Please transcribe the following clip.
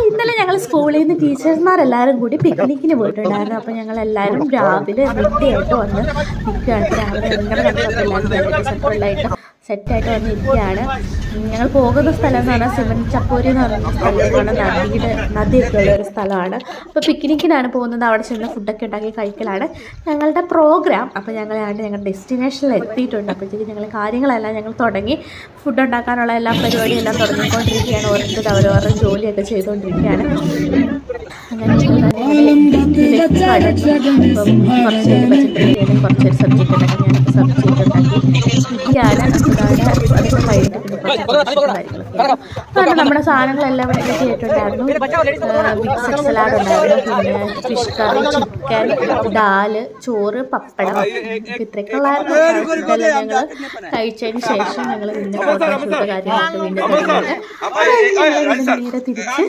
അപ്പോൾ ഇന്നലെ ഞങ്ങൾ സ്കൂളിൽ നിന്ന് ടീച്ചേഴ്സ്മാരെല്ലാവരും കൂടി പിക്നിക്കിന് പോയിട്ടുണ്ടായിരുന്നു. അപ്പോൾ ഞങ്ങളെല്ലാവരും രാവിലെ റെഡിയായിട്ട് വന്ന് നിൽക്കുകയാണ്. രാവിലെ ഞങ്ങളുടെ എല്ലാവരും സെറ്റായിട്ട് വന്നിരിക്കുകയാണ്. ഞങ്ങൾ പോകുന്ന സ്ഥലം എന്ന് പറഞ്ഞാൽ ശിവൻ ചപ്പൂരി എന്ന് പറയുന്ന സ്ഥലമാണ്, നദിയൊക്കെ ഉള്ള ഒരു സ്ഥലമാണ്. അപ്പോൾ പിക്നിക്കിനാണ് പോകുന്നത്. അവിടെ ചെന്ന് ഫുഡൊക്കെ ഉണ്ടാക്കി കഴിക്കലാണ് ഞങ്ങളുടെ പ്രോഗ്രാം. അപ്പോൾ ഞങ്ങളുടെ ഡെസ്റ്റിനേഷനിൽ എത്തിയിട്ടുണ്ട്. അപ്പോഴത്തേക്ക് ഞങ്ങൾ കാര്യങ്ങളെല്ലാം ഞങ്ങൾ തുടങ്ങി. ഫുഡ് ഉണ്ടാക്കാനുള്ള എല്ലാ പരിപാടിയെല്ലാം തുടങ്ങിക്കൊണ്ടിരിക്കുകയാണ്. ഓരോരുത്തർ അവരവരുടെ ജോലിയൊക്കെ ചെയ്തുകൊണ്ടിരിക്കുകയാണ്. അങ്ങനെ കുറച്ചൊരു സബ്ജക്റ്റ് ഉണ്ടാക്കി. ഞാനിപ്പോൾ സബ്ജക്റ്റ് ഉണ്ടാക്കി ഇരിക്കുകയാണ്. അതൊക്കെ കഴിഞ്ഞിട്ട് പിന്നെ നമ്മുടെ സാധനങ്ങളെല്ലാം ഇവിടെ ചെയ്തിട്ടുണ്ടായിരുന്നു. മിക്സഡ് സലാഡ് ഉണ്ടായിരുന്നു, പിന്നെ ഫിഷ് കറി, ചിക്കൻ, ദാല്, ചോറ്, പപ്പടം, ഇത്രയൊക്കെ ഉള്ളായിരുന്നു. ഇതെല്ലാം ഞങ്ങൾ കഴിച്ചതിന് ശേഷം ഞങ്ങൾ പിന്നെ ഫോട്ടോഷൂട്ട് കാര്യങ്ങളൊക്കെ വീണ്ടും തിരിച്ച്